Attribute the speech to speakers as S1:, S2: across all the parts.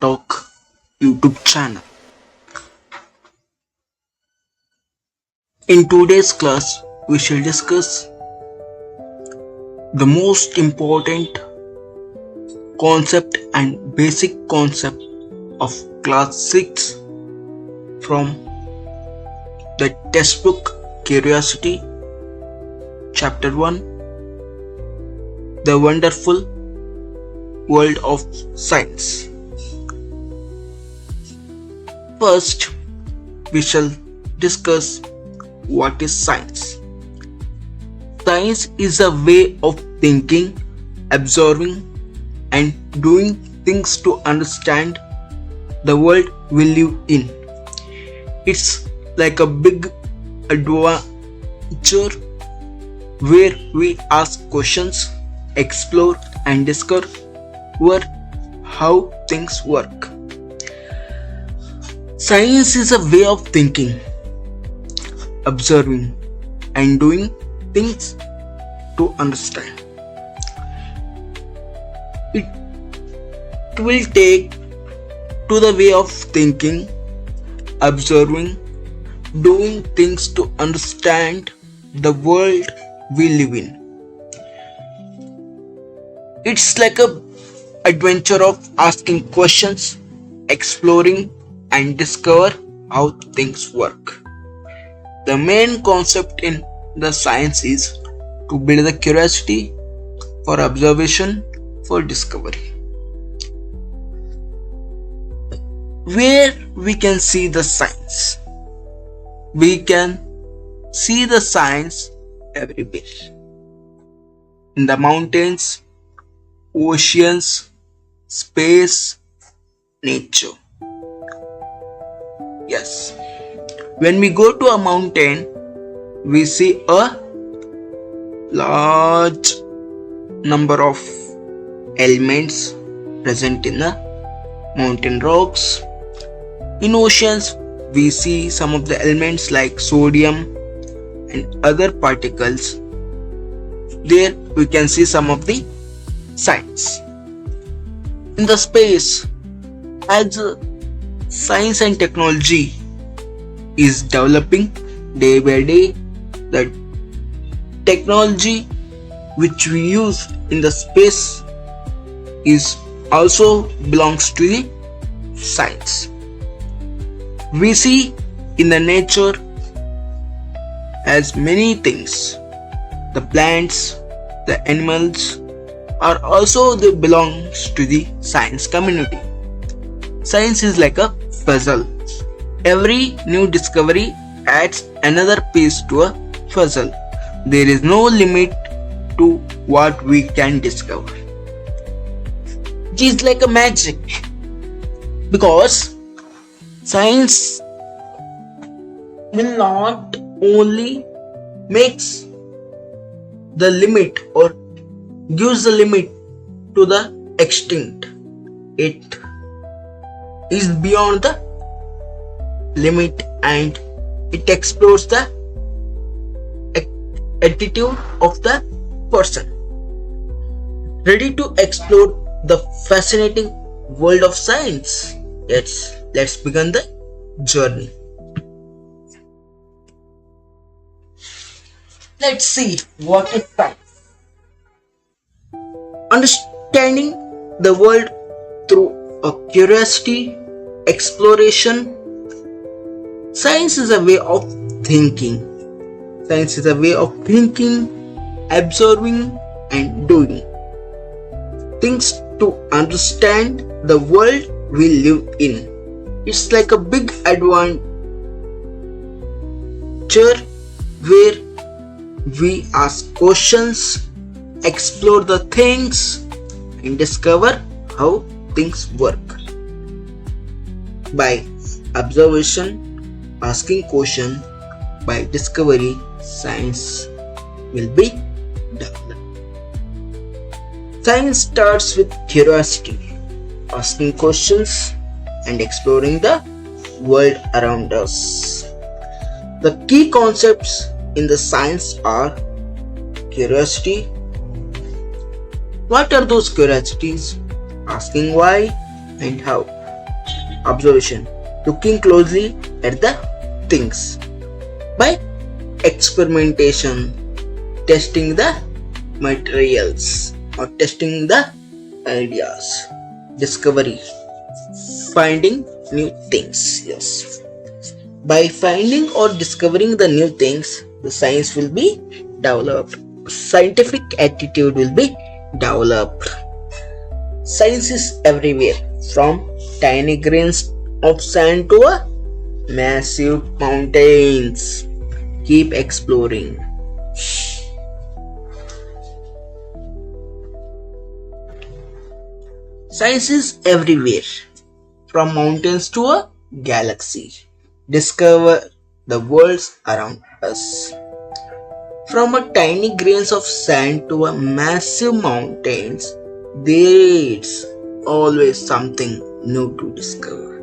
S1: Talk YouTube channel. In today's class, we shall discuss the most important concept and basic concept of Class 6 from the textbook Curiosity, Chapter 1, The Wonderful World of Science. First, we shall discuss what is science. Science is a way of thinking, observing, and doing things to understand the world we live in. It's like a big adventure where we ask questions, explore, and discover how things work. Science is a way of thinking, observing, and doing things to understand. It will take to the way of thinking, observing, doing things to understand the world we live in. It's like a adventure of asking questions, exploring, and discover how things work. The main concept in the science is to build the curiosity for observation, for discovery. Where we can see the science? We can see the science everywhere. In the mountains, oceans, space, nature. Yes. When we go to a mountain, we see a large number of elements present in the mountain rocks. In oceans, we see some of the elements like sodium and other particles. There we can see some of the science. In the space, as science and technology is developing day by day, the technology which we use in the space is also belongs to the science. We see in the nature as many things. The plants, the animals are also they belongs to the science community. Science is like a puzzle. Every new discovery adds another piece to a puzzle. There is no limit to what we can discover. It is like a magic because science will not only makes the limit or gives the limit to the extinct. It is beyond the limit and it explores the attitude of the person ready to explore the fascinating world of science. Let's begin the journey. Let's see what is science. Understanding the world through a curiosity, exploration. Science is a way of thinking. Science is a way of thinking, observing, and doing things to understand the world we live in. It's like a big adventure where we ask questions, explore the things, and discover how things work. By observation, asking question, by discovery, science will be developed. Science starts with curiosity, asking questions and exploring the world around us. The key concepts in the science are curiosity. What are those curiosities? Asking why and how. observation, looking closely at the things. By experimentation, testing the materials or testing the ideas. Discovery, finding new things. Yes. By finding or discovering the new things, the science will be developed. Scientific attitude will be developed. Science is everywhere, from tiny grains of sand to a massive mountains. Keep exploring. Science is everywhere, from mountains to a galaxy. Discover the worlds around us. From a tiny grains of sand to a massive mountains, there's always something new to discover.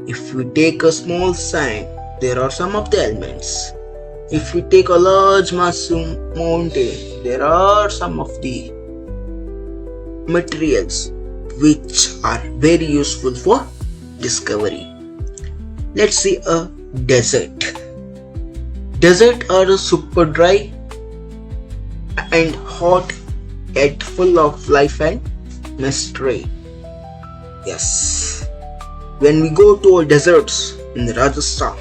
S1: If we take a small sand, there are some of the elements. If we take a large massive mountain, there are some of the materials which are very useful for discovery. Let's see a desert. Deserts are super dry and hot, yet full of life and mystery. Yes. When we go to a deserts in Rajasthan,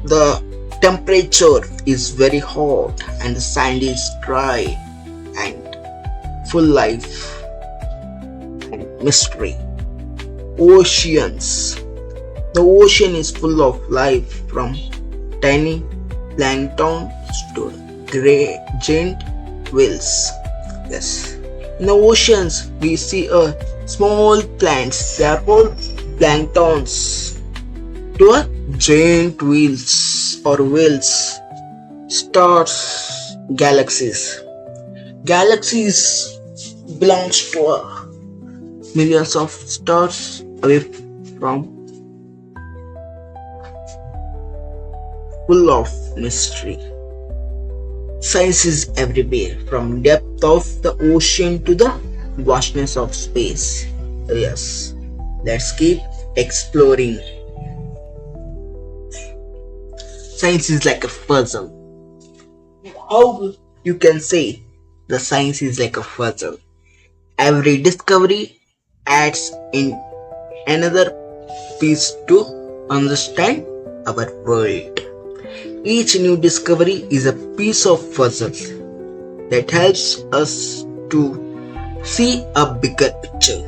S1: the temperature is very hot and the sand is dry and full life and mystery. Oceans. The ocean is full of life, from tiny plankton to giant whales. Yes. In the oceans, we see small plants. They are called planktons. To a giant whales or whales, stars, galaxies. Galaxies belongs to millions of stars away from, full of mystery. Science is everywhere, from depth of the ocean to the vastness of space. Yes, let's keep exploring. Science is like a puzzle. How you can say the science is like a puzzle? Every discovery adds in another piece to understand our world. Each new discovery is a piece of puzzle that helps us to see a bigger picture.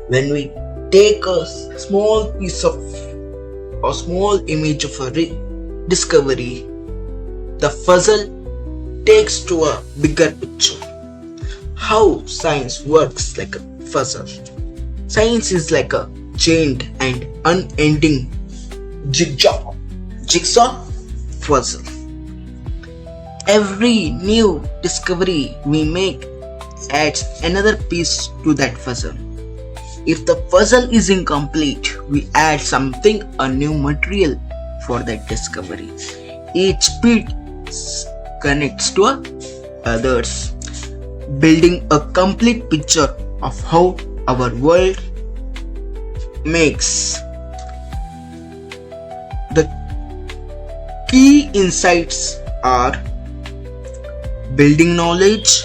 S1: When we take a small piece of or small image of a discovery, the puzzle takes to a bigger picture. How science works like a puzzle. Science is like a chained and unending jigsaw puzzle. Every new discovery we make adds another piece to that puzzle. If the puzzle is incomplete, we add something, a new material for that discovery. Each piece connects to others, building a complete picture of how our world makes. The key insights are building knowledge,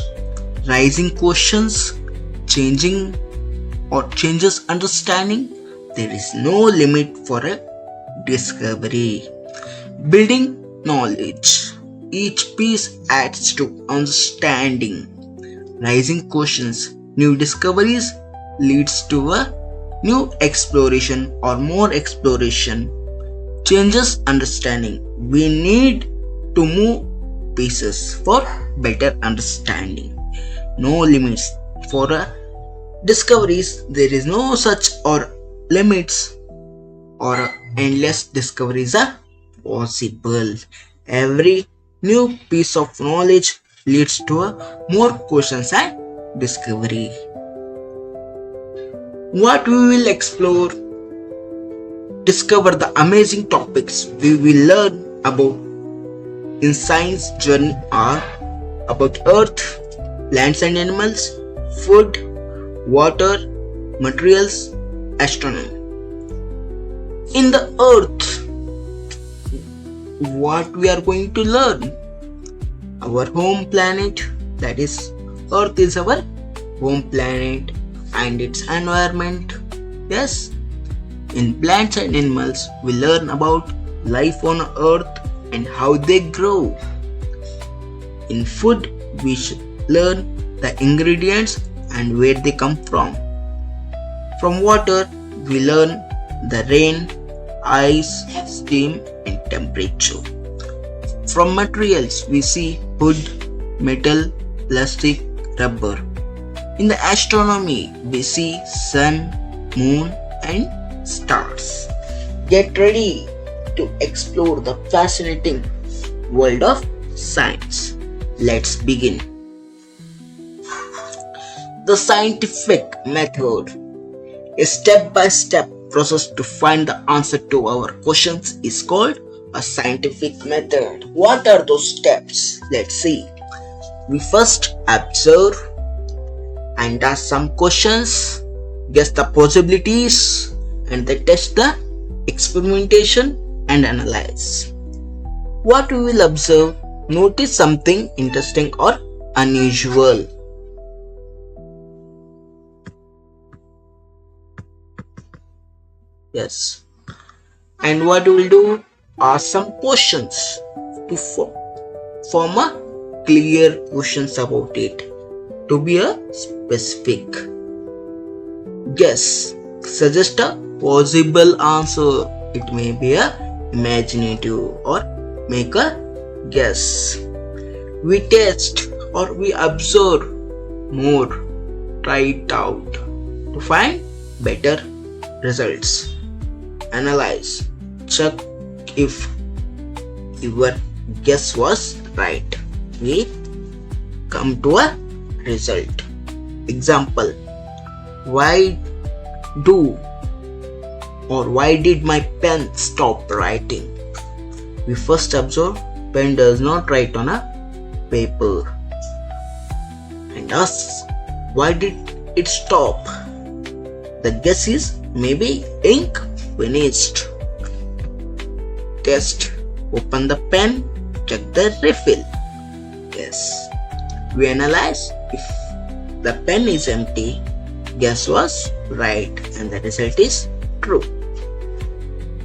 S1: raising questions, changes understanding. There is no limit for a discovery. Building knowledge. Each piece adds to understanding. Raising questions. New discoveries leads to a new exploration or more exploration. Changes understanding. We need to move pieces for better understanding. No limits for discoveries. There is no such or limits or endless discoveries are possible. Every new piece of knowledge leads to more questions and discovery. What we will explore, discover the amazing topics we will learn about in science journey are about earth, plants and animals, food, water, materials, astronomy. In the earth, what we are going to learn? Our home planet, that is, earth is our home planet and its environment. Yes, in plants and animals, we learn about life on earth and how they grow. In food, we learn the ingredients and where they come from. From water, we learn the rain, ice, steam, and temperature. From materials, we see wood, metal, plastic, rubber. In the astronomy, we see sun, moon, and stars. Get ready to explore the fascinating world of science. Let's begin. The scientific method, a step-by-step process to find the answer to our questions, is called a scientific method. What are those steps? Let's see. We first observe and ask some questions, guess the possibilities, and then test the experimentation and analyze. What we will observe, notice something interesting or unusual. Yes. And what we will do, ask some questions to form a clear questions about it, to be a specific. Guess, suggest a possible answer. It may be a imaginative or make a guess. We test or we observe more, try it out to find better results. Analyze, check if your guess was right. We come to a result. Example, why did my pen stop writing? We first observe pen does not write on a paper and ask, why did it stop? The guess is maybe ink finished. Test, open the pen, check the refill. Yes. We analyze if the pen is empty, guess was right and the result is true.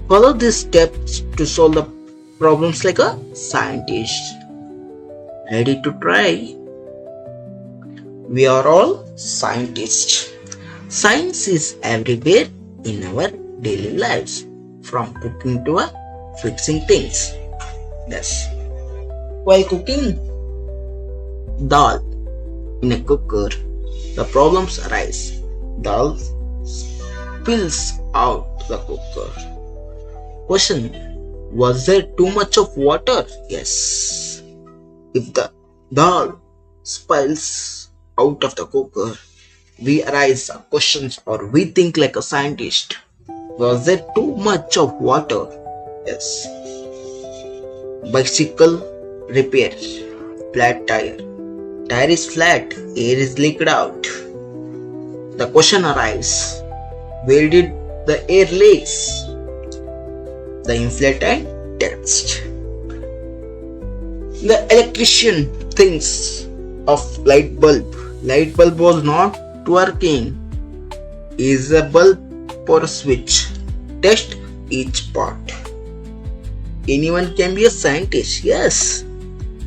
S1: Follow these steps to solve the problems like a scientist. Ready to try? We are all scientists. Science is everywhere in our daily lives, from cooking to fixing things. Yes. While cooking dal in a cooker, the problems arise. Dal spills out the cooker. Question, was there too much of water? Yes. If the dal spills out of the cooker, we arise questions or we think like a scientist. Was there too much of water? Yes. Bicycle repair. Flat tire. Tire is flat, air is leaked out. The question arises, where did the air leaks? The inflate and test. The electrician thinks of light bulb. Light bulb was not working. Is a bulb or a switch? Test each part. Anyone can be a scientist, yes.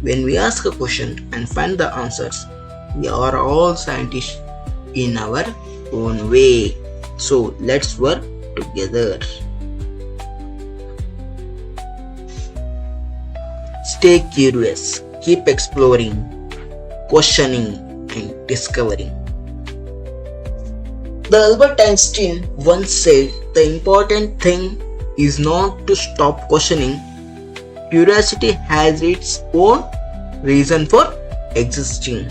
S1: When we ask a question and find the answers, we are all scientists in our own way. So let's work together. Stay curious, keep exploring, questioning, and discovering. The Albert Einstein once said the important thing is not to stop questioning. Curiosity has its own reason for existing.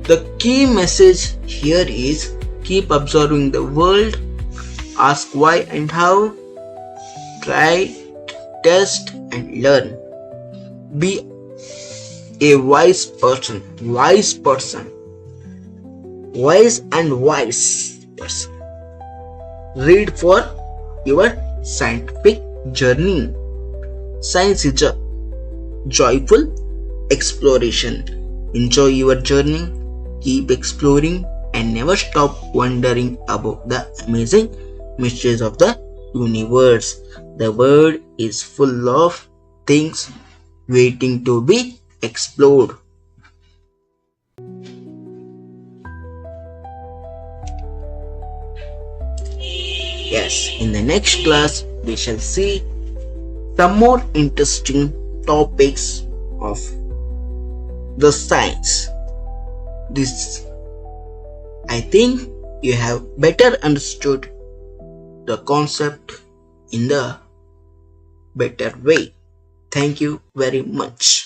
S1: The key message here is keep observing the world, ask why and how, try, test and learn. Be a wise person. Wise and wise. Yes. Read for your scientific journey. Science is a joyful exploration. Enjoy your journey, keep exploring, and never stop wondering about the amazing mysteries of the universe. The world is full of things waiting to be explored. Yes, in the next class, we shall see some more interesting topics of the science. This, I think, you have better understood the concept in the better way. Thank you very much.